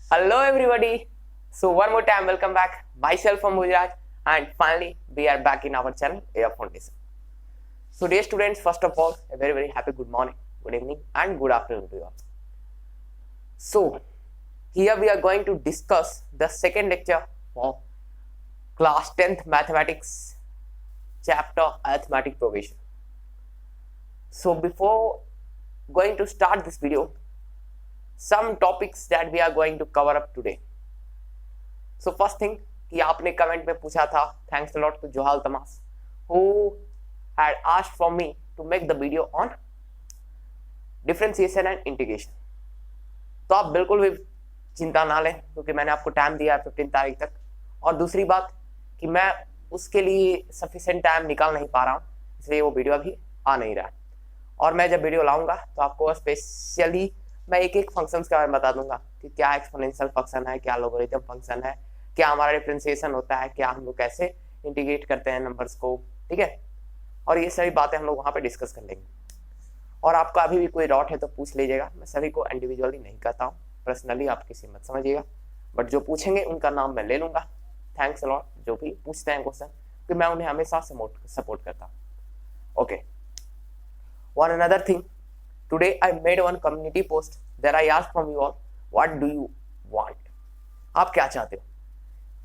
Hello everybody. So one more time, welcome back. Myself from Gujarat, and finally we are back in our channel Air Foundation. So dear students, first of all, a very happy good morning, good evening, and good afternoon to you all. So here we are going to discuss the second lecture of class 10th mathematics chapter arithmetic progression. So before going to start this video, some topics that we are going to cover up today. So first thing कि आपने comment में पूछा था, thanks a lot to Johal Tamas who had asked for me to make the video on differentiation and integration. तो आप बिल्कुल भी चिंता ना लें क्योंकि मैंने आपको टाइम दिया है 15 तारीख तक, और दूसरी बात कि मैं उसके लिए सफिशिएंट टाइम निकाल नहीं पा रहा हूँ, इसलिए वो वीडियो अभी आ नहीं रहा है। और मैं जब वीडियो लाऊंगा तो आपको स्पेशली मैं एक एक फंक्शन के बारे में बता दूंगा कि क्या एक्सपोनेंशियल फंक्शन है, क्या लोगरिथम फंक्शन है, क्या हमारा डिफरेंशिएशन होता है, क्या हम लोग कैसे इंटीग्रेट करते हैं नंबर्स को, ठीक है। और ये सारी बातें हम लोग वहाँ पे डिस्कस कर लेंगे। और आपका अभी भी कोई डाउट है तो पूछ लीजिएगा, मैं सभी को इंडिविजुअली नहीं कहता हूँ, पर्सनली आप किसी मत समझिएगा, बट जो पूछेंगे उनका नाम मैं ले लूँगा। थैंक्स अ लॉट जो भी पूछते हैं क्वेश्चन, कि मैं उन्हें हमेशा सपोर्ट करता हूँ। Okay, one another thing, today I made one community post that I asked from you all, what do you want? आप क्या चाहते हो?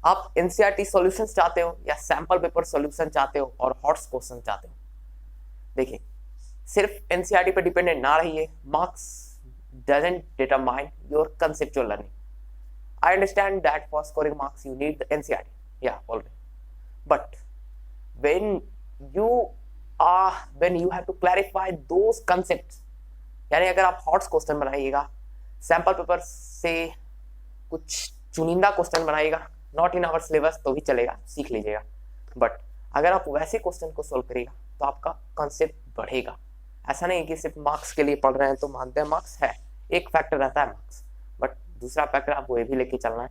आप एनसीईआरटी सॉल्यूशंस चाहते हो या सैंपल पेपर सॉल्यूशन चाहते हो और हॉट्स क्वेश्चन चाहते हो? देखिए, सिर्फ एनसीईआरटी पे डिपेंडेंट ना रहिए। Marks doesn't determine your conceptual learning. I understand that for scoring marks you need the NCERT, yeah, already. But when you have to clarify those concepts, यानी अगर आप हॉट्स क्वेश्चन बनाइएगा, सैंपल पेपर से कुछ चुनिंदा question बनाइएगा, not in our syllabus तो भी चलेगा, सीख लीजिएगा। बट अगर आप वैसे क्वेश्चन को सोल्व करिएगा तो आपका कॉन्सेप्ट बढ़ेगा। ऐसा नहीं कि सिर्फ मार्क्स के लिए पढ़ रहे हैं तो मानते हैं मार्क्स है, एक फैक्टर रहता है मार्क्स, बट दूसरा फैक्टर आपको ये भी लेके चलना है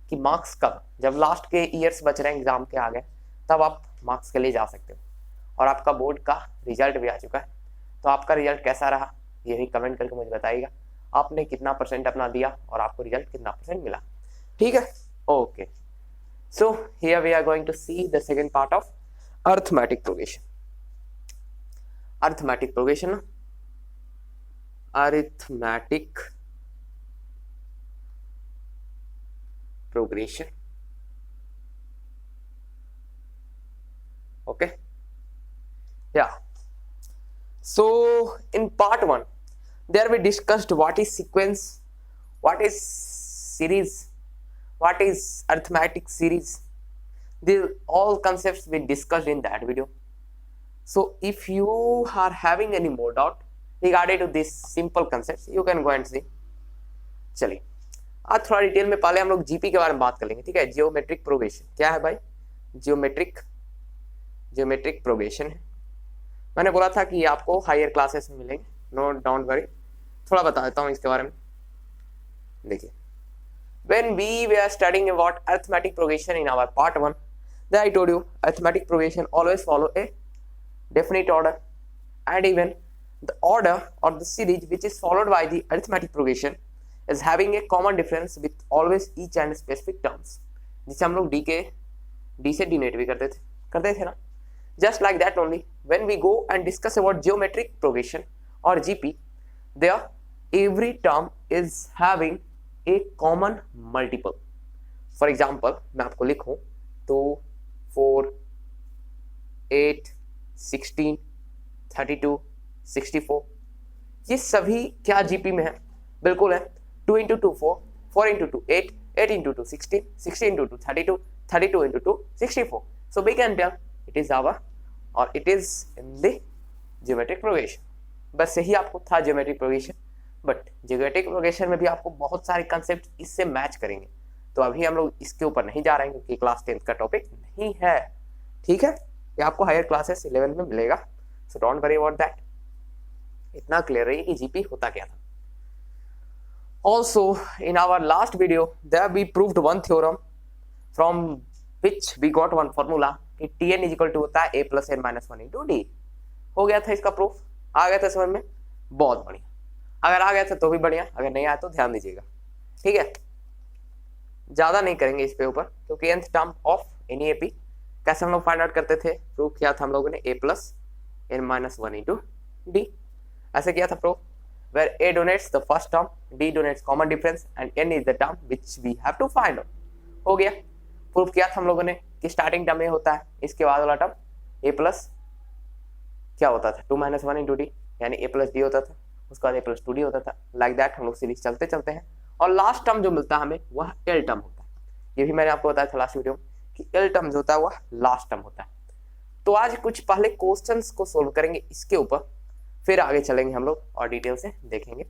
कि मार्क्स कब, जब लास्ट के ईयर्स बच रहे हैं एग्जाम के आगे, तब आप मार्क्स के लिए जा सकते हो। और आपका बोर्ड का रिजल्ट भी आ चुका है, तो आपका रिजल्ट कैसा रहा ये भी कमेंट करके मुझे बताइएगा। आपने कितना परसेंट अपना दिया और आपको रिजल्ट कितना परसेंट मिला, ठीक है। Okay, so here we are going to see the second part of arithmetic progression. Arithmetic progression, arithmetic progression. Okay, yeah, so in part 1 there we discussed what is sequence, what is series, what is arithmetic series. These all concepts we discussed in that video. So if you are having any more doubt regarding to these simple concepts, you can go and see. चलिए आज थोड़ा detail में पहले हम लोग GP के बारे में बात कर लेंगे, ठीक है। जियोमेट्रिक प्रोग्रेशन क्या है भाई? जियोमेट्रिक प्रोग्रेशन है। मैंने बोला था कि आपको हायर क्लासेस में मिलेंगे, नो डोंट वरी। थोड़ा बता देता हूँ इसके बारे में। देखिए, when we were studying about arithmetic progression in our part 1, then I told you arithmetic progression always follow a definite order, and even the order or the series which is followed by the arithmetic progression is having a common difference with always each and specific terms, जिसे हम लोग D से denote भी करते थे ना। Just like that only, when we go and discuss about geometric progression or GP, there every term is having a common multiple. For example, मैं आपको लिखूं तो 4, 8, 16, 32, 64, ये सभी क्या जीपी में है? बिल्कुल है। 2 into 2 4, 4 into 2 8, 8 into 2 16, 16 into 2 32, 32 into 2 64. So we can tell it is our or it is in the geometric progression. बस यही आपको था geometric progression, but geometric progression में भी आपको बहुत सारे कंसेप्ट इससे मैच करेंगे। तो अभी हम लोग इसके ऊपर नहीं जा रहे हैं क्योंकि क्लास 10 का टॉपिक नहीं है, ठीक है। ये आपको हायर क्लासेस 11 में मिलेगा, so don't worry about that. इतना क्लियर रही कि जीपी होता क्या था। Also, in our last video, there we proved one theorem from which we got one formula कि Tn is equal to होता है a plus n minus 1 into d। हो गया था इसका प्रूफ, आ गया था समझ में? बहुत बढ़िया। अगर आ गया था तो भी बढ़िया, अगर नहीं आया तो ध्यान दीजिएगा, ठीक है। ज़्यादा नहीं करेंगे इस पे ऊपर, क्योंकि nth term of any AP कैसे हम लोग फाइंड आउट करते थे, प्रूव किया था हम लोगों ने a plus n minus one into D, ऐसे किया था prove, where a denotes the first term, d denotes common difference and n is the term which we have to find out. हो गया, प्रूव किया था हम लोगों ने कि स्टार्टिंग टर्म ए होता है, इसके बाद वाला टर्म a प्लस क्या होता था 2 माइनस वन इंटू डी, यानी a प्लस डी होता था, उसके बाद a प्लस 2d होता था, लाइक दैट हम लोग सीरीज चलते चलते हैं, और लास्ट टर्म जो मिलता है हमें वह एल टर्म होता है। ये भी मैंने आपको बताया था लास्ट वीडियो में कि एल टर्म जो होता है वह लास्ट टर्म होता है। तो आज कुछ पहले क्वेश्चंस को सोल्व करेंगे इसके ऊपर, फिर आगे चलेंगे हम लोग और डिटेल से देखेंगे।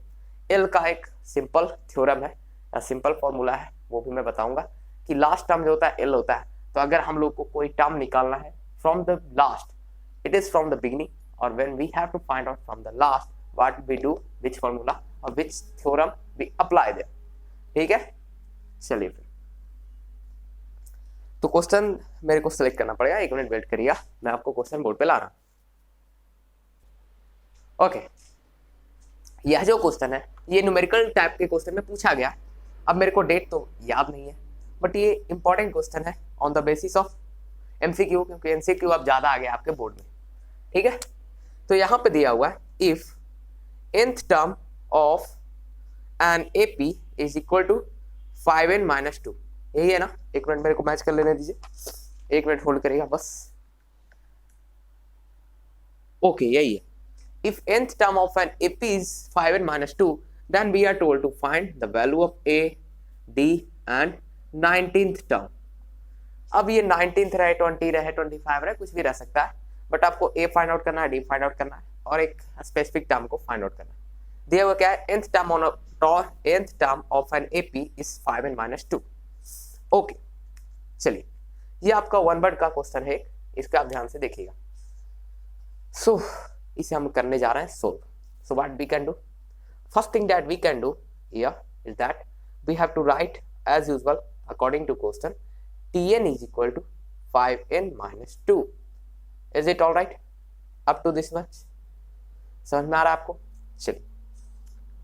एल का एक सिंपल थ्योरम है या सिंपल फॉर्मूला है, वो भी मैं बताऊंगा कि लास्ट टर्म जो होता है एल होता है। तो अगर हम लोग को कोई टर्म निकालना है from the last, it is from the beginning, और when we have to find out from the last what we do, which formula और which theorem we apply there. ठीक है, चलिए फिर तो क्वेश्चन मेरे को सिलेक्ट करना पड़ेगा, एक मिनट वेट करिए, मैं आपको क्वेश्चन बोर्ड पे ला रहा हूं। ओके, यह जो क्वेश्चन है ये न्यूमेरिकल टाइप के क्वेश्चन में पूछा गया। अब मेरे को डेट तो याद नहीं है, बट ये इंपॉर्टेंट क्वेश्चन है on the basis of MCQ, क्योंकि एमसीक्यू अब ज्यादा आ गया आपके बोर्ड में। ठीक है, तो यहाँ पे दिया हुआ है if nth term of an AP is equal to 5n minus 2, यही है ना? एक मिनट मेरे को मैच कर लेने दीजिए, एक मिनट होल्ड करिएगा बस। ओके, यही है। If nth term of an AP is 5n minus 2, then we are told to find the value of A, D and 19th term. अब ये 19th रहे, 20 रहे, 25 रहे, कुछ भी रह सकता है, बट आपको A फाइंड आउट करना है, D फाइंड आउट करना है, और एक स्पेसिफिक टर्म को फाइंड आउट करना है। दिया हुआ क्या है? nth term of an AP is 5n minus 2। ओके, चलिए, ये आपका वन वर्ड का क्वेश्चन है, इसका आप ध्यान से देखिएगा। सो इसे हम करने जा रहे हैं solve. So what we can do, first thing that we can do here is that we have to write as usual according to question Tn is equal to 5n minus 2। Is it all right up to this much? समझ में आ रहा है आपको? चलिए,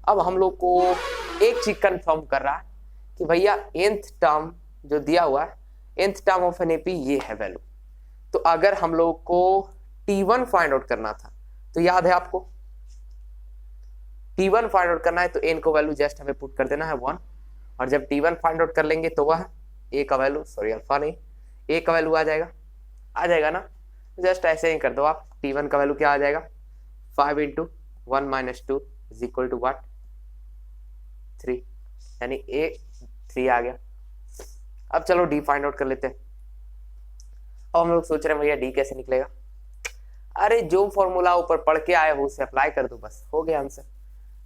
अब हम लोग को एक चीज कंफर्म कर रहा है कि भैया nth टर्म जो दिया हुआ है, nth term of an AP ये है वैल्यू। तो अगर हम लोग को T1 फाइंड आउट करना था, तो याद है आपको T1 फाइंड आउट करना है तो n को वैल्यू जस्ट हमें पुट कर देना है 1, और जब T1 फाइंड आउट कर लेंगे तो वह a का वैल्यू, सॉरी अल्फा नहीं, a का वैल्यू आ जाएगा ना? जस्ट ऐसे ही कर दो आप। T1 का वैल्यू क्या आ जाएगा? 5 into 1 minus 2 is equal to what? 3, यानी a 3 आ गया। अब चलो d फाइंड आउट कर लेते हैं। अब हम लोग सोच रहे हैं भैया d कैसे निकलेगा? अरे जो फॉर्मूला ऊपर पढ़ के आए हो उसे अप्लाई कर दो, बस हो गया आंसर,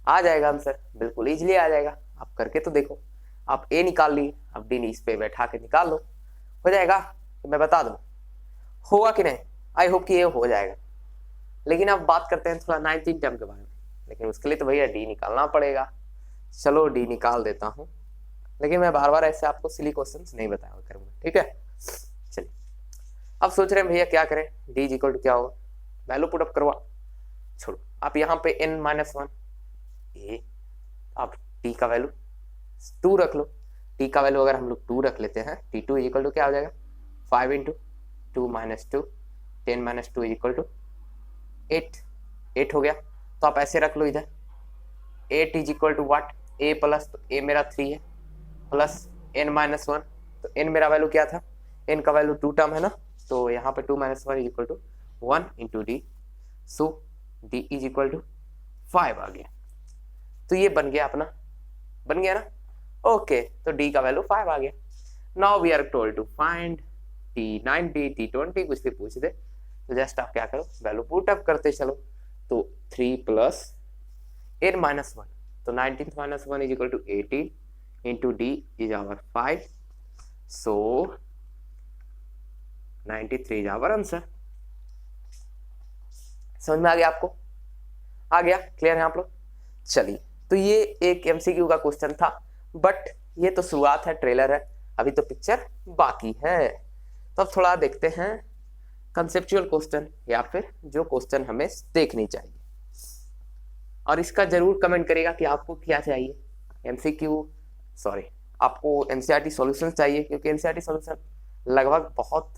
आ जाएगा आंसर, बिल्कुल इजीली आ जाएगा। आप करके तो देखो, आप a निकाल ली, अब d इस पे बैठा के निकाल लो, हो जाएगा। तो मैं बता दूं होगा कि नहीं, आई होप कि ये हो जाएगा। लेकिन अब बात करते हैं थोड़ा 19 टर्म के बारे में, लेकिन उसके लिए तो भैया d निकालना पड़ेगा। चलो d निकाल देता हूँ, लेकिन मैं बार बार ऐसे आपको सिली क्वेश्चंस नहीं बताया करूंगा, ठीक है? चलिए, अब सोच रहे हैं भैया क्या करें, d इज इक्वल टू क्या होगा? वैल्यू पुट अप करवा, छोड़ो आप यहाँ पे n माइनस 1 ए, आप t का वैल्यू 2 रख लो। t का वैल्यू अगर हम लोग 2 रख लेते हैं, t2 इज इक्वल टू क्या हो जाएगा? 5 into 2 minus 2, 10 minus 2 is equal to 8 हो गया। तो आप ऐसे रख लो इधर 8 is equal to what? a plus, तो a मेरा 3 है, प्लस n माइनस 1, तो n मेरा वैल्यू क्या था? n का वैल्यू 2 टर्म है ना, तो यहाँ पे 2 minus 1 is equal to 1 into d. So d is equal to 5 आ गया। तो ये बन गया अपना, बन गया ना? ओके, तो d का वैल्यू 5 आ गया। Now we are told to find T90, T20, कुछ भी पूछ दे तो जस्ट आप क्या करो, वैल्यू पुट अप करते चलो। तो 3 प्लस n माइनस 1, तो 19 minus 1 is equal to 18 into d is our 5, so 93 is our answer. समझ में आ गया आपको? आ गया, क्लियर है आप लोग? चलिए, तो ये एक एमसीक्यू का क्वेश्चन था, बट ये तो शुरुआत है, ट्रेलर है, अभी तो पिक्चर बाकी है। तो अब थोड़ा देखते हैं कंसेप्चुअल क्वेश्चन, या फिर जो क्वेश्चन हमें देखनी चाहिए, और इसका जरूर कमेंट करिएगा कि आपको क्या चाहिए, एमसीक्यू, सॉरी आपको एनसीईआरटी सॉल्यूशन चाहिए, क्योंकि एनसीईआरटी सॉल्यूशन लगभग बहुत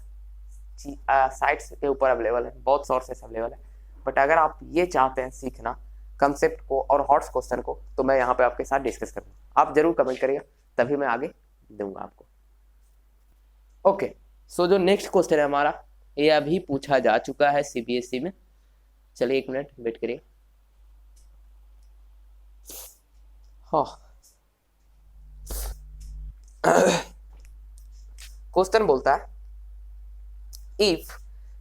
साइट्स के ऊपर अवेलेबल है, बहुत सोर्सेस अवेलेबल है। बट अगर आप ये चाहते हैं सीखना कंसेप्ट को और हॉट्स क्वेश्चन को, तो मैं यहाँ पे आपके साथ डिस्कस करूँगा। आप जरूर कमेंट करिएगा, तभी मैं आगे दूंगा आपको। ओके, सो जो नेक्स्ट क्वेश्चन है हमारा, ये अभी पूछा जा चुका है सीबीएसई में। चलिए 1 मिनट वेट करिए। हाँ, क्वेश्चन बोलता है if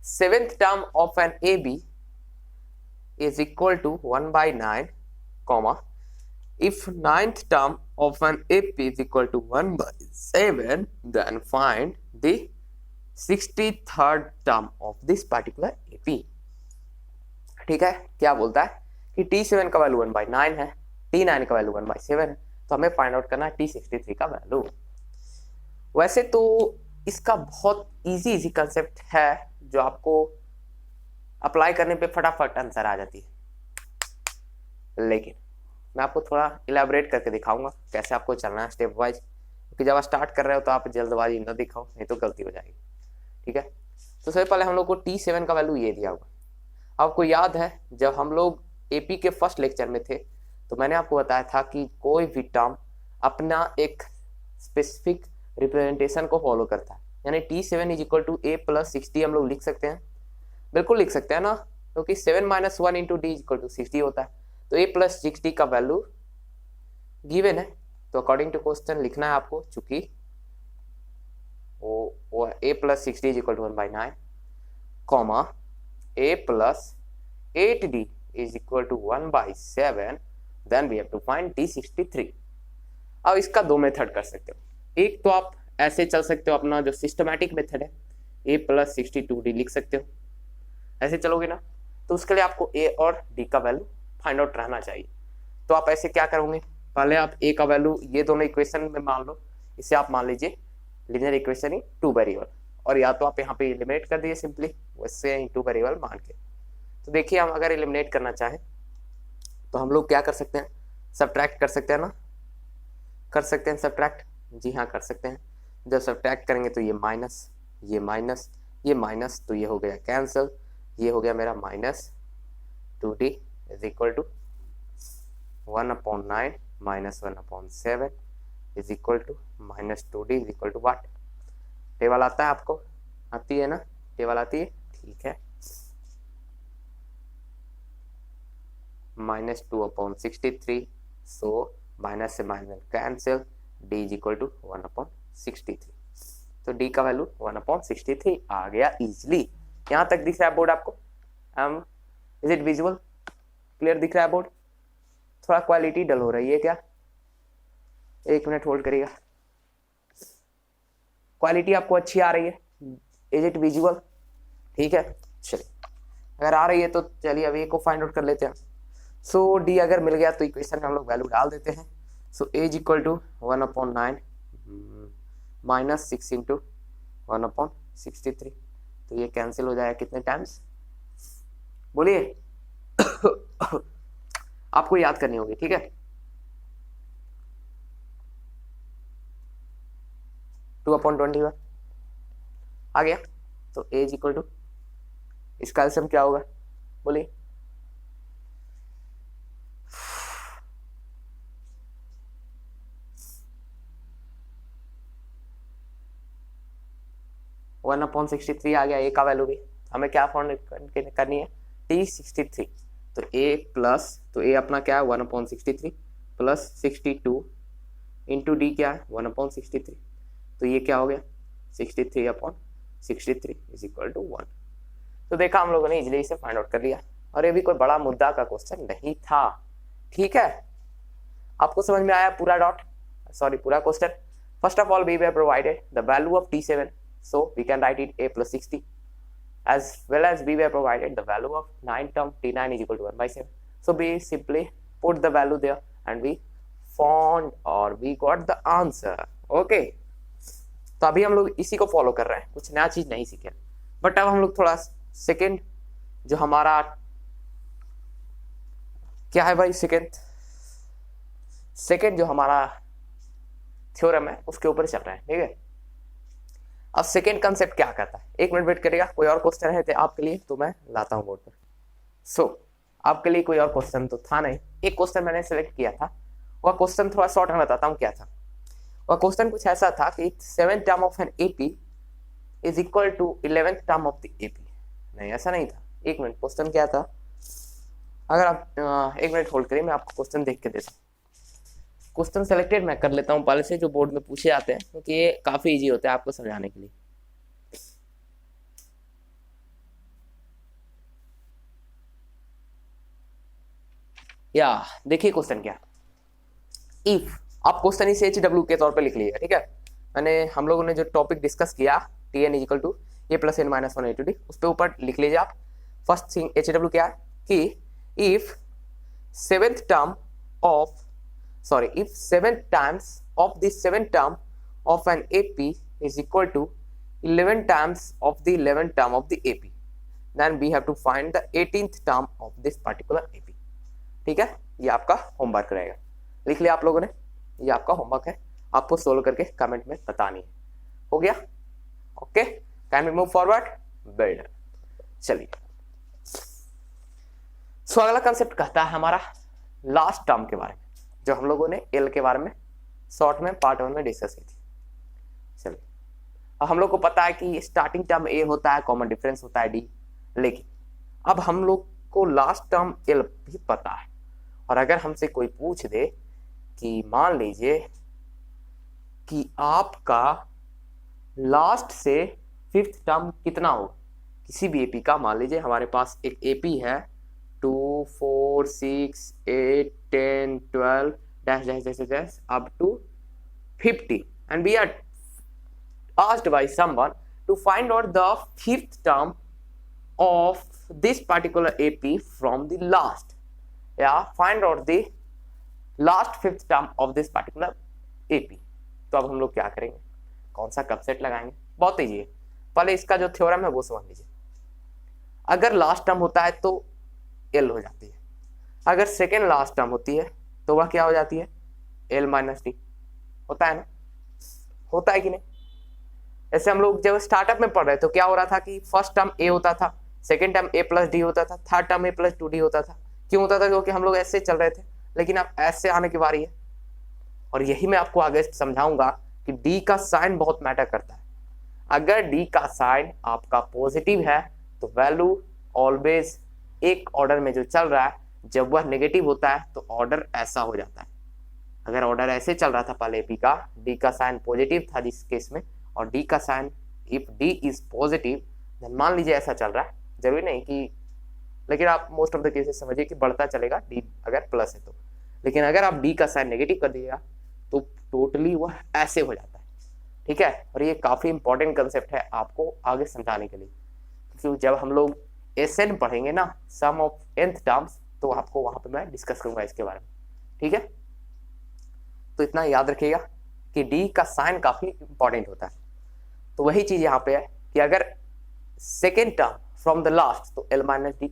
7th term of an a b is equal to 1/9, comma, if 9th term of an AP is equal to 1/7, then find the 63rd term of this particular AP। ठीक है, क्या बोलता है कि T7 का value 1/9 है, T9 का value 1/7 है, तो हमें फाइंड आउट करना है T63 का वैल्यू। वैसे तो इसका बहुत इजी कंसेप्ट है, जो आपको अप्लाई करने पे फटाफट आंसर आ जाती है, लेकिन मैं आपको थोड़ा इलेबोरेट करके दिखाऊंगा कैसे आपको चलना है स्टेप वाइज, क्योंकि जब आप स्टार्ट कर रहे हो तो आप जल्दबाजी न दिखाओ, नहीं तो गलती हो जाएगी। ठीक है, तो सबसे पहले हम लोग को T7 का वैल्यू ये दिया होगा। आपको याद है जब हम लोग एपी के फर्स्ट लेक्चर में थे, तो मैंने आपको बताया था कि कोई भी टर्म अपना एक स्पेसिफिक रिप्रेजेंटेशन को फॉलो करता है, यानी T7 is equal to A + 60 हम लोग लिख सकते हैं, बिल्कुल लिख सकते हैं ना, क्योंकि 7 - 1 × D = 60 होता है। तो A + 60 का वैल्यू गिवन है, तो अकॉर्डिंग टू क्वेश्चन लिखना है आपको, चूंकि वो A + 60 = 1/9, comma A + 8D = 1/7, then we have to find T63। अब इसका दो मेथड कर सकते हो। एक तो आप ऐसे चल सकते हो, अपना जो सिस्टमैटिक मेथड है, A + 62D लिख सकते हो। ऐसे चलोगे ना, तो उसके लिए आपको A और D का वैल्यू फाइंड आउट रहना चाहिए। तो आप ऐसे क्या करोगे, पहले आप A का वैल्यू ये दोनों इक्वेशन में मान लो, इसे आप मान लीजिए लीनियर इक्वेशन इन 2 वेरिएबल, और या तो आप यहाँ पे एलिमिनेट कर दीजिए सिंपली वैसे 2 वेरिएबल मान के। तो देखिए, हम अगर एलिमिनेट करना चाहें तो हम लोग क्या कर सकते हैं, सब्ट्रैक्ट कर सकते हैं ना, कर सकते हैं सब्ट्रैक्ट, जी हाँ कर सकते हैं। जब सब्ट्रैक्ट करेंगे तो ये माइनस, ये माइनस, ये माइनस, तो ये हो गया कैंसिल, ये हो गया मेरा -2D = 1/9 - 1/7 = -2D = व्हाट। टेबल आता है आपको, आती है ना, टेबल आती है, ठीक है। -2/63, सो माइनस से माइनस कैंसिल, D = 1/63, तो D का वैल्यू 1/63 आ गया इजिली। यहाँ तक दिख रहा है बोर्ड आपको? इज इट विजुअल, क्लियर दिख रहा है बोर्ड? थोड़ा क्वालिटी डल हो रही है क्या? 1 मिनट होल्ड करिएगा। क्वालिटी आपको अच्छी आ रही है? Is it visual? ठीक है, चलिए अगर आ रही है तो चलिए अभी को फाइंड आउट कर लेते हैं। सो D अगर मिल गया तो इक्वेशन में हम लोग वैल्यू डाल देते हैं। सो A = 1/9 - 6 × 1/63, तो ये कैंसिल हो जाएगा कितने टाइम्स, बोलिए आपको याद करनी होगी, ठीक है। टू 2/21 आ गया, तो A = इसका एलसीएम क्या होगा, बोलिए। वन 1/63 आ गया, A का वैल्यू भी। हमें क्या फाइंड करनी है, T63। तो A प्लस, तो A अपना क्या है 1/63 प्लस 62 इंटू D क्या है 1/63, तो ये क्या हो गया 63/63 = 1। तो देखा हम लोगों ने इजिली इसे फाइंड आउट कर लिया, और ये भी कोई बड़ा मुद्दा का क्वेश्चन नहीं था, ठीक है। आपको समझ में आया पूरा पूरा question. First of all we were provided the value of T7, so we can write it A + 60, as well as we were provided the value of 9 term T9 = 1/7. So we simply put the value there and we found or we got the answer. Okay, तो अभी हम लोग इसी को follow कर रहे हैं, कुछ नया चीज नहीं सीखे। बट अब हम लोग थोड़ा सेकेंड जो हमारा क्या है भाई, सेकेंड जो हमारा थ्योरम है उसके ऊपर चल रहा है, ठीक है। अब सेकेंड कंसेप्ट क्या कहता है, 1 मिनट वेट करेगा, कोई और क्वेश्चन है तो आपके लिए तो मैं लाता हूँ बोर्ड पर। सो आपके लिए कोई और क्वेश्चन तो था नहीं, एक क्वेश्चन मैंने सेलेक्ट किया था, वह क्वेश्चन थोड़ा शॉर्ट में बताता हूँ क्या था। वह क्वेश्चन कुछ ऐसा था कि 7th term of an AP is equal to 11th term of the AP. नहीं, ऐसा नहीं था। 1 मिनट, क्वेश्चन क्या था, अगर आप 1 मिनट होल्ड करिए, मैं आपको क्वेश्चन देख के देता हूँ। क्वेश्चन सेलेक्टेड मैं कर लेता हूँ पहले से, जो बोर्ड में पूछे जाते हैं, क्योंकि ये काफी इजी होता है आपको समझाने के लिए। या देखिए क्वेश्चन क्या, इफ आप क्वेश्चन इस HW के तौर पे लिख लीजिएगा, ठीक है। मैंने हम लोगों ने जो टॉपिक डिस्कस किया Tn equal to a plus n minus 1 a to d, उस पर ऊपर लिख लीजिए आप। फर्स्ट थिंग HW क्या है कि if 7th term of if 7 times of the 7th term of an AP is equal to 11 times of the 11th term of the AP, then we have to find the 18th term of this particular AP, ठीक है। ये आपका homework रहेगा, लिख लिया आप लोगों ने, ये आपका होमवर्क है, आपको सोल्व करके कमेंट में बतानी है। हो गया, okay, can we move forward, build. चलिए, सो अगला कंसेप्ट कहता है हमारा लास्ट टर्म के बारे में, जो हम लोगों ने एल के बारे में शॉर्ट में पार्ट 1 में डिस्कस की थी। चलिए, अब हम लोग को पता है कि स्टार्टिंग टर्म ए होता है, कॉमन डिफरेंस होता है डी, लेकिन अब हम लोग को लास्ट टर्म एल भी पता है। और अगर हमसे कोई पूछ दे कि मान लीजिए कि आपका लास्ट से 5th टर्म कितना होगा किसी भी एपी का, मान लीजिए हमारे पास एक एपी है 2 4 6 8 10 12 dash dash dash dash up to 50, and we are asked by someone to find out the 5th term of this particular AP from the last, find out the last 5th term of this particular AP। तो अब हम लोग क्या करेंगे, कौन सा concept लगाएंगे, बहुत ईजी है। पहले इसका जो थ्योरम है वो समझ लीजिए। अगर लास्ट टर्म होता है तो एल हो जाती है, अगर सेकेंड लास्ट टर्म होती है तो वह क्या हो जाती है, एल माइनस डी। होता है ना, होता है कि नहीं। ऐसे हम लोग जब स्टार्टअप में पढ़ रहे तो क्या हो रहा था कि फर्स्ट टर्म ए होता था, सेकेंड टर्म ए प्लस डी होता था, थर्ड टर्म ए प्लस 2d होता था। क्यों होता था, क्योंकि हम लोग ऐसे चल रहे थे। लेकिन अब ऐसे आने की बारी है, और यही मैं आपको आगे समझाऊंगा कि डी का साइन बहुत मैटर करता है। अगर डी का साइन आपका पॉजिटिव है तो वैल्यू ऑलवेज एक ऑर्डर में जो चल रहा है, जब वह नेगेटिव होता है तो ऑर्डर ऐसा हो जाता है। अगर ऑर्डर ऐसे चल रहा था पहले एपी का, डी का साइन पॉजिटिव था जिस केस में, और डी का sign if d is positive, मान लीजिए ऐसा चल रहा है, जरूरी नहीं कि, लेकिन आप मोस्ट ऑफ द केसेस समझिए कि बढ़ता चलेगा डी अगर प्लस है तो। लेकिन अगर आप डी का साइन नेगेटिव कर दीजिएगा तो टोटली वह ऐसे हो जाता है, ठीक है। और ये काफी इंपॉर्टेंट कंसेप्ट है आपको आगे समझाने के लिए, क्योंकि जब हम लोग एसएन पढ़ेंगे ना, सम ऑफ nth टर्म्स, तो आपको वहां पे मैं डिस्कस करूंगा इसके बारे में, ठीक है। तो इतना याद रखिएगा कि डी का साइन काफी इंपॉर्टेंट होता है। तो वही चीज यहाँ पे है कि अगर second term from the last तो L minus D,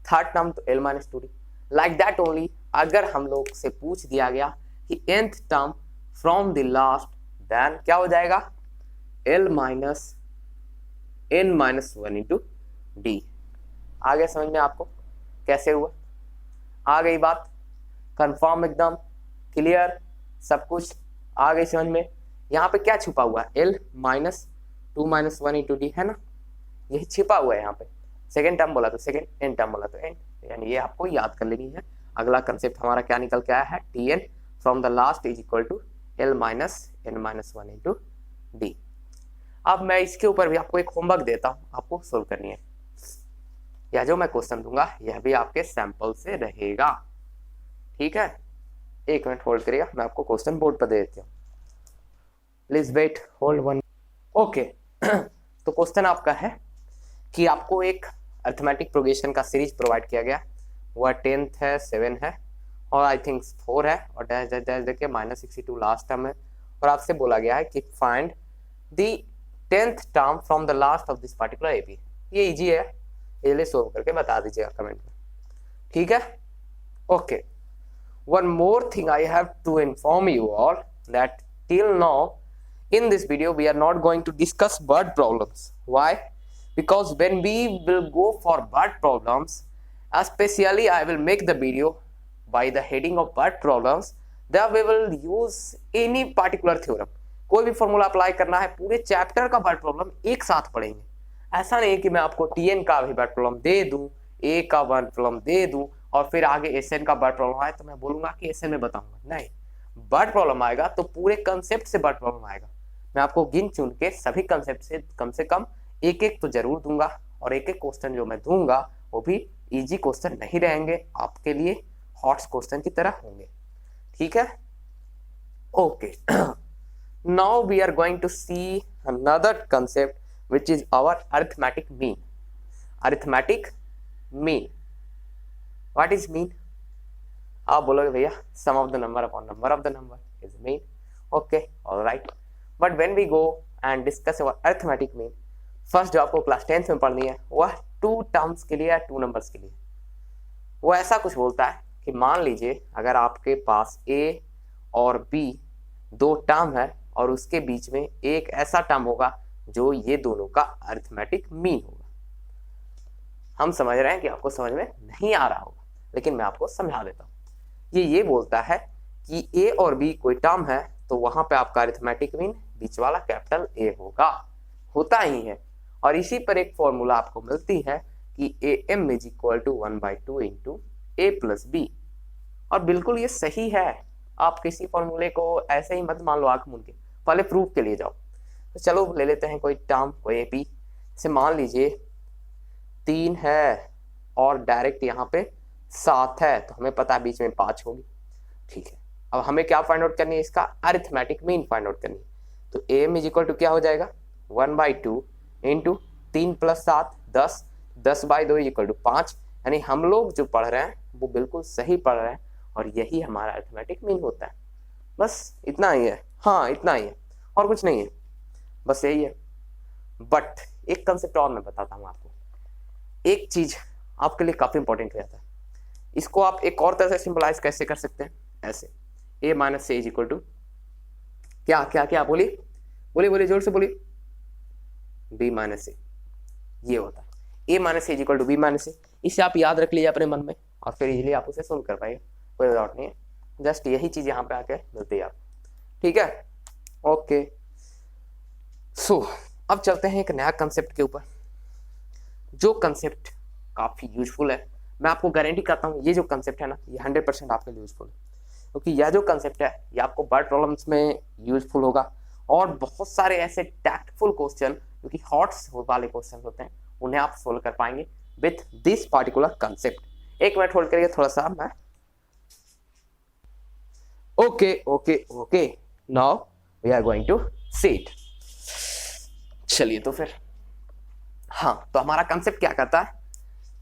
third term तो L minus 2d, like that only. अगर हम लोग से पूछ दिया गया कि nth term from the last, then क्या हो जाएगा, L minus n minus 1 into D. आगे समझ में आपको कैसे हुआ, आ गई बात, कंफर्म, एकदम क्लियर, सब कुछ आ गई समझ में। यहाँ पे क्या छुपा हुआ है, L minus 2 minus 1 into D है ना, यही छिपा हुआ है यहाँ पे। सेकेंड टर्म बोला तो सेकेंड, एन टर्म बोला तो एन, यानी ये आपको याद कर लेनी है। अगला कंसेप्ट हमारा क्या निकल के आया है, t n from the last is equal to l minus n minus 1 into d. अब मैं इसके ऊपर भी आपको एक होमवर्क देता हूँ, आपको सोल्व करनी है, या जो मैं क्वेश्चन दूंगा यह भी आपके सैंपल से रहेगा, ठीक है। 1 मिनट होल्ड करिएगा, मैं आपको क्वेश्चन बोर्ड पर दे देती हूँ, प्लीज वेट, होल्ड 1। ओके, तो क्वेश्चन आपका है कि आपको एक अरिथमेटिक प्रोग्रेशन का सीरीज प्रोवाइड किया गया, वह 10th है, 7 है, और आई थिंक 4 है, और डैश डैश डैश देखिए -62 लास्ट टर्म है। और आपसे बोला गया है कि find the 10th term from the last of this particular AP. ये इजी है, इजीली सोल्व करके बता दीजिएगा कमेंट में, ठीक है। Okay, one more thing I have to inform you all that till now in this video we are not going to discuss bird problems. Why? Because when we will go for bird problems, especially I will make the video by the heading of bird problems, there we will use any particular theorem. कोई भी formula apply करना है, पूरे chapter का bird problem एक साथ पढ़ेंगे. ऐसा नहीं है कि मैं आपको टीएन का भी बर्ड प्रॉब्लम दे दूं, ए का बर्ड प्रॉब्लम दे दूं और फिर आगे एसएन का बर्ड प्रॉब्लम आए तो मैं बोलूंगा कि एसएन में बताऊंगा. नहीं, बर्ड प्रॉब्लम आएगा तो पूरे कंसेप्ट से बर्ड प्रॉब्लम आएगा. मैं आपको गिन चुन के सभी कंसेप्ट से कम एक एक तो जरूर दूंगा और एक एक क्वेश्चन जो मैं दूंगा वो भी इजी क्वेश्चन नहीं रहेंगे, आपके लिए हॉट क्वेश्चन की तरह होंगे. ठीक है, okay. Now we are going to see another concept which is our arithmetic mean. Arithmetic mean. What is mean? आप बोलोगे भैया sum of the number upon number of the number is mean. Okay, all right. But when we go and discuss our arithmetic mean, first जो आपको class 10th में पढ़नी है वह 2 terms के लिए या 2 नंबर्स के लिए. वो ऐसा कुछ बोलता है कि मान लीजिए अगर आपके पास a और b 2 टर्म है और उसके बीच में एक ऐसा टर्म होगा जो ये दोनों का अरिथमेटिक मीन होगा. हम समझ रहे हैं कि आपको समझ में नहीं आ रहा होगा, लेकिन मैं आपको समझा देता हूँ. ये बोलता है कि ए और बी कोई टर्म है तो वहां पे आपका अरिथमेटिक मीन बीच वाला कैपिटल ए होगा, होता ही है. और इसी पर एक फॉर्मूला आपको मिलती है कि a m is equal to 1/2 into a plus b. और बिल्कुल ये सही है. आप किसी फॉर्मूले को ऐसे ही मत मान लो आंख मूंद के, पहले प्रूफ के लिए जाओ. तो चलो ले लेते हैं कोई टर्म, कोई एपी. जैसे मान लीजिए 3 है और डायरेक्ट यहाँ पे 7 है तो हमें पता है बीच में 5 होगी. ठीक है, अब हमें क्या फाइंड आउट करनी है, इसका अरिथमेटिक मीन फाइंड आउट करनी है. तो एम इज इक्वल टू क्या हो जाएगा 1/2 इंटू 3 + 7 10, 10/2 इक्वल टू 5. यानी हम लोग जो पढ़ रहे हैं वो बिल्कुल सही पढ़ रहे हैं और यही हमारा अरिथमेटिक मीन होता है. बस इतना ही है. हाँ, इतना ही है और कुछ नहीं है, बस यही है. बट एक कंसेप्ट और मैं बताता हूँ आपको. एक चीज आपके लिए काफी इंपॉर्टेंट हो जाता है. इसको आप एक और तरह से सिंपलाइज कैसे कर सकते हैं, ऐसे a - a is equal to क्या क्या क्या बोलिए बोलिए बोलिए जोर से बोलिए, b - a. ये होता है a - a is equal to b - a. इसे आप याद रख लीजिए अपने मन में और फिर इजीली आप उसे सोल्व कर पाएंगे. कोई डाउट नहीं है, जस्ट यही चीज यहाँ पे आके मिलती है आपको. ठीक है, ओके. सो अब चलते हैं एक नया कंसेप्ट के ऊपर, जो कंसेप्ट काफी यूजफुल है. मैं आपको गारंटी करता हूँ ये जो कंसेप्ट है ना, ये 100% आपके लिए यूजफुल है, क्योंकि यह जो कंसेप्ट है ये आपको बर्ड प्रॉब्लम्स में यूजफुल होगा. और बहुत सारे ऐसे टैक्टफुल क्वेश्चन जो कि हॉट्स वाले क्वेश्चन होते हैं उन्हें आप सोल्व कर पाएंगे विथ दिस पार्टिकुलर कंसेप्ट. एक मिनट होल्ड करिए थोड़ा सा मैं. Okay, now we are going to see it. चलिए तो फिर, हाँ, तो हमारा कंसेप्ट क्या कहता है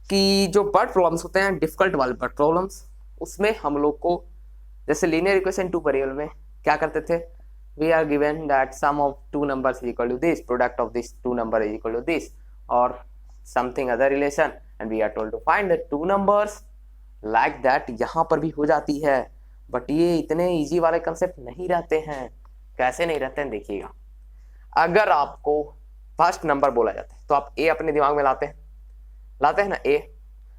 कि जो बर्ड प्रॉब्लम्स होते हैं, डिफिकल्ट वाले बर्ड प्रॉब्लम्स, उसमें हम लोग को जैसे लीनियर इक्वेशन 2 वेरिएबल में क्या करते थे, we are given that sum of 2 numbers is equal to this, product of this 2 number is equal to this, और something other relation, and we are told to find the 2 numbers like that. यहाँ पर भी हो जाती है, but ये इतने easy वाले कंसेप्ट नहीं रहते हैं. कैसे नहीं रहते हैं देखिएगा. अगर आपको फर्स्ट नंबर बोला जाता है तो आप ए अपने दिमाग में लाते हैं ना, ए.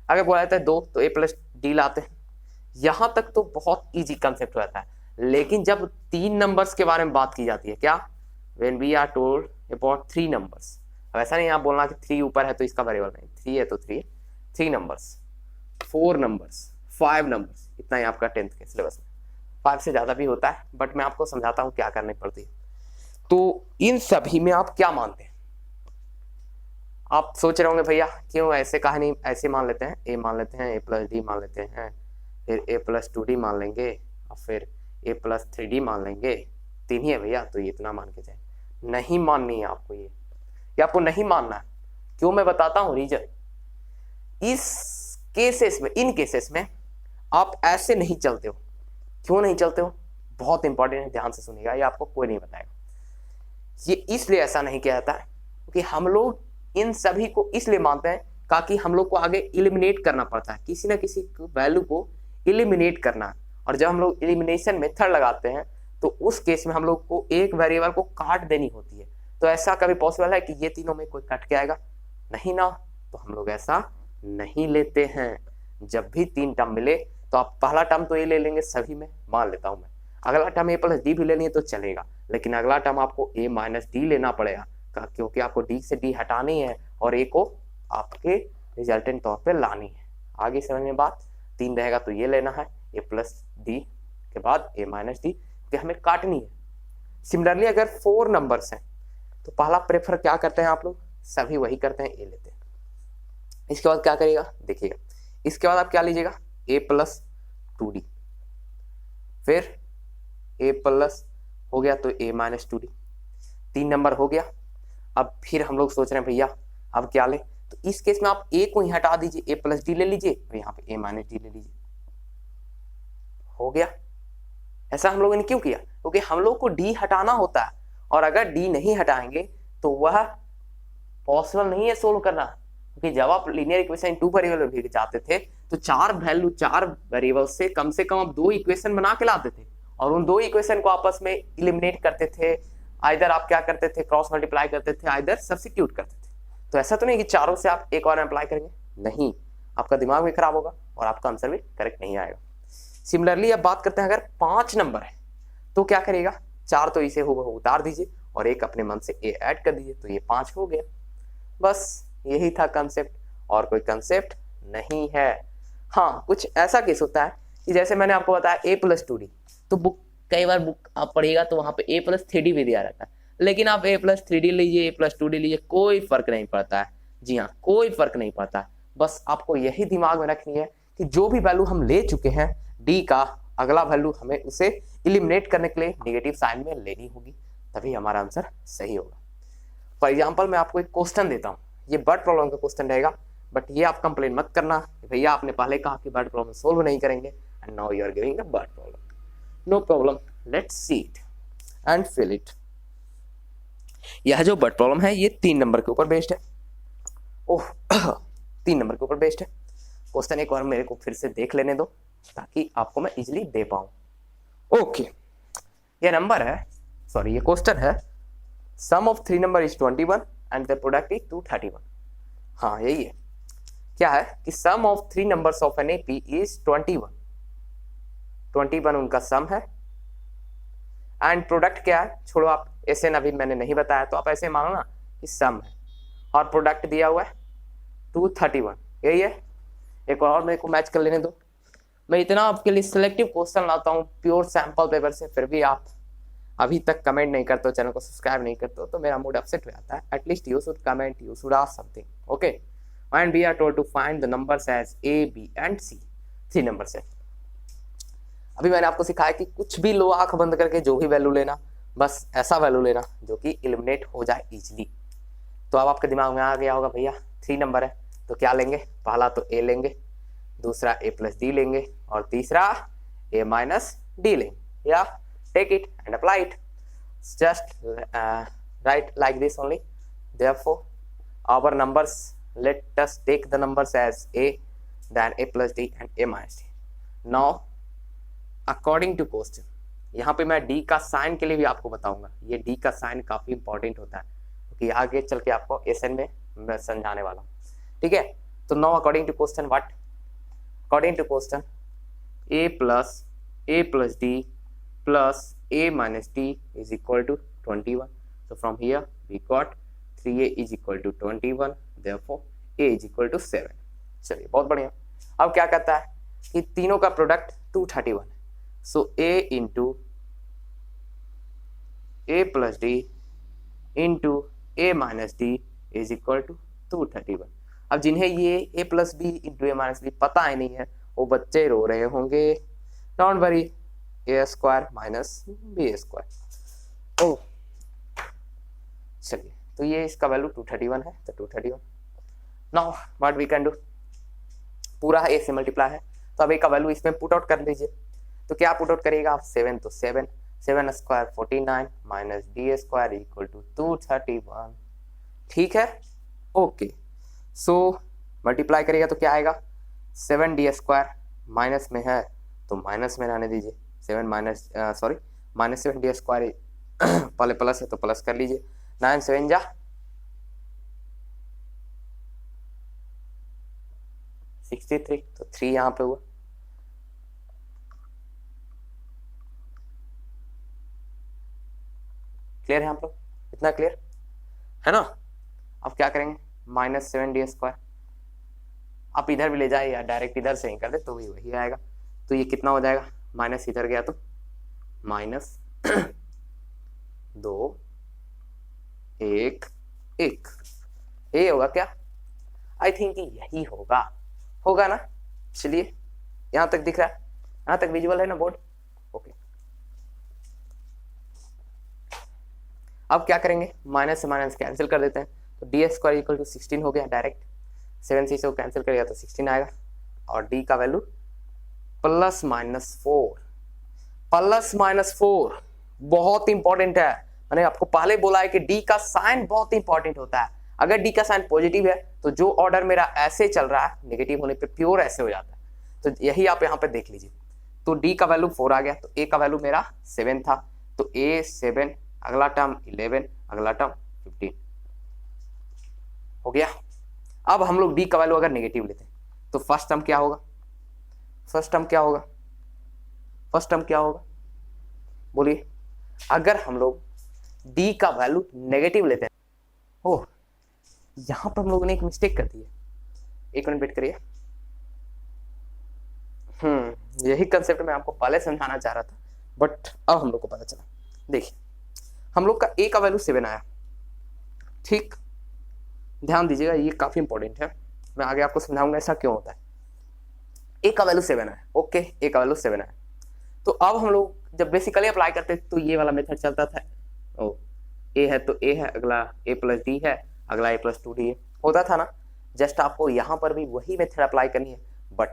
अगर बोला जाता है 2 तो a + d लाते हैं. यहां तक तो बहुत इजी कंसेप्ट हो जाता है. लेकिन जब 3 नंबर्स के बारे में बात की जाती है, क्या, when we are told about 3 numbers. अब ऐसा नहीं आप बोलना कि 3 ऊपर है तो इसका वेरिएबल नहीं, 3 है तो 3 नंबर्स, 4 नंबर्स, 5 नंबर्स, इतना ही आपका 10th के सिलेबस में. 5 से ज्यादा भी होता है, बट मैं आपको समझाता हूँ क्या करनी पड़ती है. तो इन सभी में आप क्या मानते हैं? आप सोच रहे होंगे भैया क्यों ऐसे कहानी, ऐसे मान लेते हैं, ए मान लेते हैं, a + d मान लेते हैं, फिर a + 2d मान लेंगे और फिर a + 3d मान लेंगे. 3 ही है भैया तो ये इतना मान के जाए. नहीं माननी है आपको, ये आपको नहीं मानना है. क्यों, मैं बताता हूँ रीजन. इस केसेस में, इन केसेस में आप ऐसे नहीं चलते हो. क्यों नहीं चलते हो, बहुत इंपॉर्टेंट है, ध्यान से सुनिएगा, ये आपको कोई नहीं बताएगा. ये इसलिए ऐसा नहीं किया जाता है क्योंकि हम लोग इन सभी को इसलिए मानते हैं ताकि हम लोग को आगे इलिमिनेट करना पड़ता है, किसी ना किसी वैल्यू को इलिमिनेट करना है. और जब हम लोग एलिमिनेशन मेथड लगाते हैं तो उस केस में हम लोग को एक वेरिएबल को काट देनी होती है। तो ऐसा कभी पॉसिबल है कि ये तीनों में कोई कट के आएगा? नहीं ना, तो हम लोग ऐसा नहीं लेते हैं। जब भी 3 टर्म मिले तो आप पहला टर्म तो ये ले लेंगे सभी में, मान लेता हूं मैं, अगला टर्म ए प्लस डी भी लेनी है तो चलेगा, लेकिन अगला टर्म आपको ए माइनस डी लेना पड़ेगा, क्योंकि आपको डी से डी हटानी है और ए को आपके रिजल्टेंट तौर पे लानी है। आगे समझ में बात? 3 रहेगा तो ये लेना है, ए प्लस डी के बाद ए माइनस डी, कि हमें काटनी है। सिमिलरली अगर 4 नंबर्स हैं तो पहला प्रेफर क्या करते हैं आप लोग? सभी वही करते हैं, ए लेते हैं। इसके बाद क्या करिएगा देखिएगा, इसके बाद आप क्या लीजिएगा? ए प्लस 2d, फिर ए प्लस हो गया तो ए माइनस 2d, 3 नंबर हो गया। अब फिर हम लोग सोच रहे हैं भैया अब क्या लें, तो इस केस में आप ए को ही हटा दीजिए, ए प्लस डी ले लीजिए और यहाँ पे ए माइनस डी ले लीजिए, हो गया। ऐसा हम लोगों ने क्यों किया? क्योंकि हम लोग को डी हटाना होता है, और अगर डी नहीं हटाएंगे तो वह पॉसिबल नहीं है सोल्व करना, क्योंकि जब आप लीनियर इक्वेशन 2 वेरिएबल में जाते थे तो 4 वेरिएबल से कम आप 2 इक्वेशन बना के लाते थे, और उन 2 इक्वेशन को आपस में इलिमिनेट करते थे। आइदर आप क्या करते थे? क्रॉस मल्टीप्लाई करते थे, आइदर सब्स्टिट्यूट करते थे। तो ऐसा तो नहीं कि चारों से आप एक और अप्लाई करेंगे, नहीं, आपका दिमाग भी खराब होगा और आपका आंसर भी करेक्ट नहीं आएगा। सिमिलरली अब बात करते हैं अगर 5 नंबर है तो क्या करिएगा? 4 तो इसे हूबहू उतार दीजिए और एक अपने मन से ए ऐड कर दीजिए, तो ये 5 हो गया। बस यही था कंसेप्ट, और कोई कंसेप्ट नहीं है। हाँ, कुछ ऐसा केस होता है कि जैसे मैंने आपको बताया ए प्लस 2d, तो कई बार बुक आप पढ़िएगा तो वहां पे ए प्लस 3d भी दिया रहता है, लेकिन आप ए प्लस 3d लीजिए, ए प्लस 2d लीजिए, कोई फर्क नहीं पड़ता है। जी हाँ, कोई फर्क नहीं पड़ता है। बस आपको यही दिमाग में रखनी है कि जो भी वैल्यू हम ले चुके हैं डी का, अगला वैल्यू हमें उसे इलिमिनेट करने के लिए नेगेटिव साइन में लेनी होगी, तभी हमारा आंसर सही होगा। फॉर एग्जाम्पल मैं आपको एक क्वेश्चन देता हूँ, ये वर्ड प्रॉब्लम का क्वेश्चन रहेगा, बट ये आप कंप्लेन मत करना भैया आपने पहले कहा कि वर्ड प्रॉब्लम सोल्व नहीं करेंगे, and now you are giving the word problem. No problem, let's see it and fill it. यह जो वर्ड प्रॉब्लम है ये 3 नंबर के ऊपर बेस्ड है। ओह 3 नंबर के ऊपर बेस्ड है। क्वेश्चन एक बार मेरे को फिर से देख लेने दो ताकि आपको मैं इजिली दे पाऊं। ओके, ये नंबर है, सॉरी ये क्वेश्चन है, sum of 3 number is 21 and the product is 231। हाँ यही है। क्या है कि sum of 3 numbers of an AP is 21 उनका सम है, एंड प्रोडक्ट क्या है, छोड़ो आप ऐसे अभी मैंने नहीं बताया तो आप ऐसे मानो ना कि सम है और प्रोडक्ट दिया हुआ है 231, यही है। एक और मेरे को मैच कर लेने दो। मैं इतना आपके लिए सिलेक्टिव क्वेश्चन लाता हूँ प्योर सैंपल पेपर से, फिर भी आप अभी तक कमेंट नहीं करते हो, चैनल को सब्सक्राइब नहीं करते हो, तो मेरा मूड अपसेट हो जाता है। At least you should comment, you should ask something, okay. And we are told to find the numbers as a, b and c, 3 numbers है। अभी मैंने आपको सिखाया कि कुछ भी लो, आंख बंद करके जो भी वैल्यू लेना, बस ऐसा वैल्यू लेना जो कि एलिमिनेट हो जाए इजीली। तो अब आपके दिमाग में आ गया होगा भैया 3 नंबर है तो क्या लेंगे? पहला तो ए लेंगे, दूसरा ए प्लस डी लेंगे, और तीसरा ए माइनस डी लेंगे। या take it and apply it, just right like this only. therefore our numbers, let us take the numbers as a, then a plus d and a minus d. now according to question, यहाँ पे मैं D का sign के लिए भी आपको बताऊंगा, ये डी का साइन काफी इंपॉर्टेंट होता है क्योंकि आगे चल के आपको एसएन में मैं समझाने वाला हूँ, ठीक है। तो now according to question what, according to question a plus d plus a minus d is equal to 21। so from here we got 3a is equal to 21, therefore a is equal to 7। चलिए बहुत बढ़िया। अब क्या कहता है कि तीनों का प्रोडक्ट 231 है, so a into a plus d into a minus d is equal to 231। अब जिन्हें ये a plus b into a minus d पता ही नहीं है वो बच्चे रो रहे होंगे, don't worry, a square minus b square. Oh चलिए, तो ये इसका वैल्यू 231 है, तो 231। Now what we can do, पूरा a से मल्टीप्लाई है तो अब a का वैल्यू इसमें पुट आउट कर लीजिए। तो क्या पुट आउट करिएगा आप? 7 तो 7 square 49 minus d square equal to 231, ठीक है, ओके। सो मल्टीप्लाई करिएगा तो क्या आएगा? 7d स्क्वायर माइनस में है तो माइनस में रहने दीजिए, 7 माइनस -7d², पहले प्लस है तो प्लस कर लीजिए, 9 7 जा 63, तो 3 यहाँ पे हुआ। क्लियर है आप लोग, इतना क्लियर है ना। अब क्या करेंगे, -7d², आप इधर भी ले जाए या डायरेक्ट इधर से ही कर दे तो भी वही आएगा। तो ये कितना हो जाएगा, माइनस इधर गया तो -2 1 1, ये होगा क्या, आई थिंक यही होगा ना। चलिए यहां तक दिख रहा है, यहां तक विजुअल है ना बोर्ड, ओके। अब क्या करेंगे, माइनस से माइनस कैंसिल कर देते हैं, तो d² = 16 हो गया डायरेक्ट, 7 से इसको कैंसिल करेगा तो 16 आएगा, और d का वैल्यू +-4 बहुत इंपॉर्टेंट है। मैंने आपको पहले बोला है कि d का साइन बहुत इंपॉर्टेंट होता है। अगर d का साइन पॉजिटिव है तो जो ऑर्डर मेरा ऐसे चल रहा है, नेगेटिव होने पे प्योर ऐसे हो जाता है। तो यही आप यहाँ पे देख लीजिए, तो d का वैल्यू 4 आ गया, तो a का वैल्यू मेरा 7 था, तो a 7, अगला टर्म 11, अगला टर्म 15 हो गया। अब हम लोग d का वैल्यू अगर नेगेटिव लेते हैं तो फर्स्ट टर्म क्या होगा, बोलिए। अगर हम लोग d का वैल्यू नेगेटिव लेते हैं, ओह यहां पर हम लोगों ने एक मिस्टेक कर दी है, एक मिनट वेट करिए। यही कंसेप्ट मैं आपको पहले समझाना चाह रहा था, बट अब हम लोग को पता चला। देखिए हम लोग का a का वैल्यू 7 आया, ठीक, ध्यान दीजिएगा ये काफी इंपॉर्टेंट है, मैं आगे आपको समझाऊंगा ऐसा क्यों होता है। a का वैल्यू 7 आया, ओके, a का वैल्यू 7 आया, तो अब हम लोग जब बेसिकली अप्लाई करते तो ये वाला मेथड चलता था, ओ a है तो a है, अगला a + d है, अगला a + 2d है, होता था ना। जस्ट आपको यहाँ पर भी वही मेथड अप्लाई करनी है, बट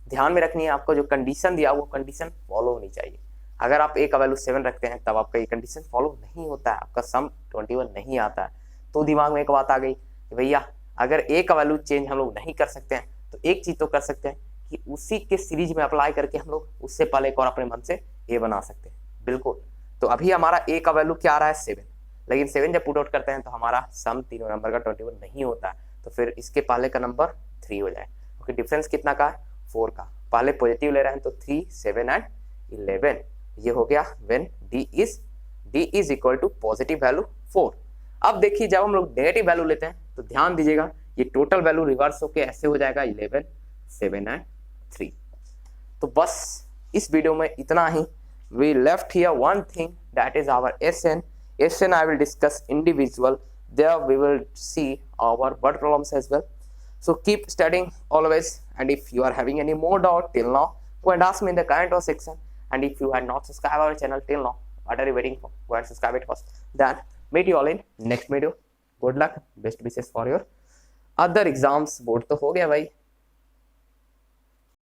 ध्यान में रखनी है आपको जो कंडीशन दिया वो कंडीशन फॉलो होनी चाहिए। अगर आप a का वैल्यू 7 रखते हैं तब आपका ये कंडीशन फॉलो नहीं होता है, आपका सम 21 नहीं आता है। तो दिमाग में एक बात आ गई कि भैया अगर a का वैल्यू चेंज हम लोग नहीं कर सकते हैं तो एक चीज तो कर सकते हैं कि उसी के सीरीज में अप्लाई करके हम लोग उससे पहले एक और अपने मन से a बना सकते हैं, बिल्कुल। तो अभी हमारा a का वैल्यू क्या आ रहा है, 7, लेकिन 7 जब पुट आउट करते हैं तो हमारा सम तीनों नंबर का 21 नहीं होता है, तो फिर इसके पहले का नंबर 3 हो जाए, क्योंकि डिफरेंस कितना का है, 4 का। पहले पॉजिटिव ले रहे हैं तो 3 7 एंड 11, ये हो गया when d is equal to positive value 4। अब देखिए जब हम लोग नेगेटिव वैल्यू लेते हैं तो ध्यान दीजिएगा ये टोटल वैल्यू रिवर्स होके ऐसे हो जाएगा 11 7 एंड 3। तो बस इस वीडियो में इतना ही। We left here one thing, that is our SN I will discuss individual, there we will see our word problems as well. So keep studying always, and if you are having any more doubt till now, go and ask me in the comment section. And if you had not subscribed our channel till now, what are you waiting for? Go and subscribe it first. Then meet you all in next video. Good luck, best wishes for your other exams. Board तो हो गया भाई।